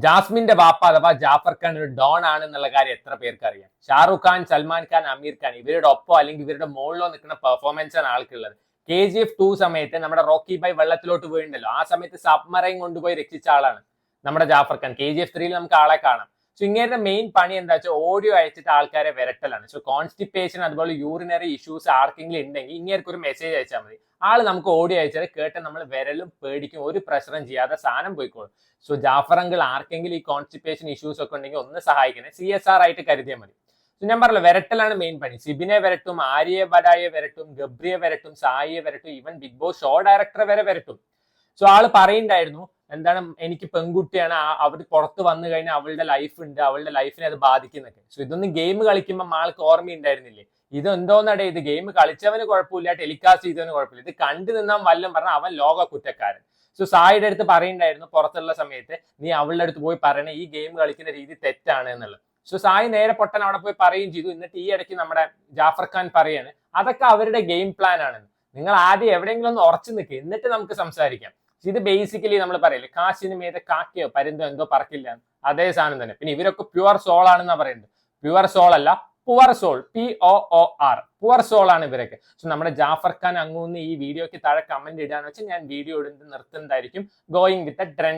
ജാസ്മിന്റെ വാപ്പ അഥവാ ജാഫർ ഖാൻ ഒരു ഡോൺ ആണ് എന്നുള്ള കാര്യം എത്ര പേർക്ക് അറിയാം? ഷാറുഖ് ഖാൻ, സൽമാൻ ഖാൻ, അമീർ ഖാൻ ഇവരുടെ ഒപ്പോ അല്ലെങ്കിൽ ഇവരുടെ മുകളിലോ നിൽക്കുന്ന പെർഫോമൻസ് ആണ് ആൾക്കുള്ളത്. KGF 2 സമയത്ത് നമ്മുടെ റോക്കി ബൈ വെള്ളത്തിലോട്ട് വീഴുണ്ടല്ലോ, ആ സമയത്ത് സബ്മറൈൻ കൊണ്ടുപോയി രക്ഷിച്ച ആളാണ് നമ്മുടെ ജാഫർ ഖാൻ. KGF 3 നമുക്ക് ആളെ കാണാം. സോ ഇങ്ങനത്തെ മെയിൻ പണി എന്താ വെച്ചാൽ ഓഡിയോ അയച്ചിട്ട് ആൾക്കാരെ വിരട്ടലാണ്. സോ കോൺസ്റ്റിപ്പേഷൻ അതുപോലെ യൂറിനറി ഇഷ്യൂസ് ആർക്കെങ്കിലും ഉണ്ടെങ്കിൽ ഇങ്ങേർക്ക് ഒരു മെസ്സേജ് അയച്ചാൽ മതി. ആള് നമുക്ക് ഓഡിയോ അയച്ചാൽ കേട്ട് നമ്മൾ വിരലും പേടിക്കും, ഒരു പ്രഷറും ചെയ്യാതെ സാധനം പോയിക്കോളും. സോ ജാഫർ അങ്കിൾ ആർക്കെങ്കിലും ഈ കോൺസ്റ്റിപ്പേഷൻ ഇഷ്യൂസ് ഒക്കെ ഉണ്ടെങ്കിൽ ഒന്ന് സഹായിക്കണേ, CSR ആയിട്ട് കരുതിയാൽ മതി. സോ ഞാൻ പറഞ്ഞല്ലോ, വിരട്ടലാണ് മെയിൻ പണി. സിബിനെ വിരട്ടും, ആര്യയെ ബഡായെ വിരട്ടും, ഗബ്രിയെ വിരട്ടും, സായിയെ വിരട്ടും, ഈവൻ ബിഗ് ബോസ് ഷോ ഡയറക്ടറെ വരെ വിരട്ടും. സോ ആള് പറയുണ്ടായിരുന്നു, എന്താണ് എനിക്ക് പെൺകുട്ടിയാണ്, അവർ പുറത്ത് വന്നു കഴിഞ്ഞാൽ അവളുടെ ലൈഫ് ഉണ്ട്, അവളുടെ ലൈഫിനെ അത് ബാധിക്കുന്നൊക്കെ. സോ ഇതൊന്നും ഗെയിം കളിക്കുമ്പോൾ ആൾക്ക് ഓർമ്മയുണ്ടായിരുന്നില്ലേ? ഇത് എന്തോന്നടേ, ഇത് ഗെയിം കളിച്ചവന് കുഴപ്പമില്ല, ടെലികാസ്റ്റ് ചെയ്തവന് കുഴപ്പമില്ല, ഇത് കണ്ടു നിന്നാൻ വല്ലതും പറഞ്ഞാൽ അവൻ ലോക കുറ്റക്കാരൻ. സോ സായിയുടെ അടുത്ത് പറയുണ്ടായിരുന്നു പുറത്തുള്ള സമയത്ത്, നീ അവളുടെ അടുത്ത് പോയി പറയണേ ഈ ഗെയിം കളിക്കുന്ന രീതി തെറ്റാണ് എന്നുള്ളത്. സോ സായി നേരെ പൊട്ടൻ അവിടെ പോയി പറയുകയും ചെയ്തു. എന്നിട്ട് ഈ ഇടയ്ക്ക് നമ്മുടെ ജാഫർ ഖാൻ പറയാണ് അതൊക്കെ അവരുടെ ഗെയിം പ്ലാൻ ആണെന്ന്. നിങ്ങൾ ആദ്യം എവിടെയെങ്കിലും ഒന്ന് ഉറച്ചു നിൽക്കുക, എന്നിട്ട് നമുക്ക് സംസാരിക്കാം. ഇത് ബേസിക്കലി നമ്മൾ പറയില്ലേ, കാശിന് മീതെ കാക്കയോ പരുന്തോ എന്തോ പറക്കില്ല, അതേ സാധനം തന്നെ. പിന്നെ ഇവരൊക്കെ പ്യുവർ സോൾ ആണെന്നാ പറയുന്നത്. പ്യുവർ സോൾ അല്ല, poor soul, POOR, poor soul ആണ് ഇവരൊക്കെ. സോ നമ്മുടെ ജാഫർ ഖാൻ അങ്ങൂന്ന് ഈ വീഡിയോക്ക് താഴെ കമന്റ് ഇടാന്ന് വെച്ചാൽ ഞാൻ വീഡിയോ ഇടുന്നത് നിർത്തുന്നതായിരിക്കും. Going with a trend.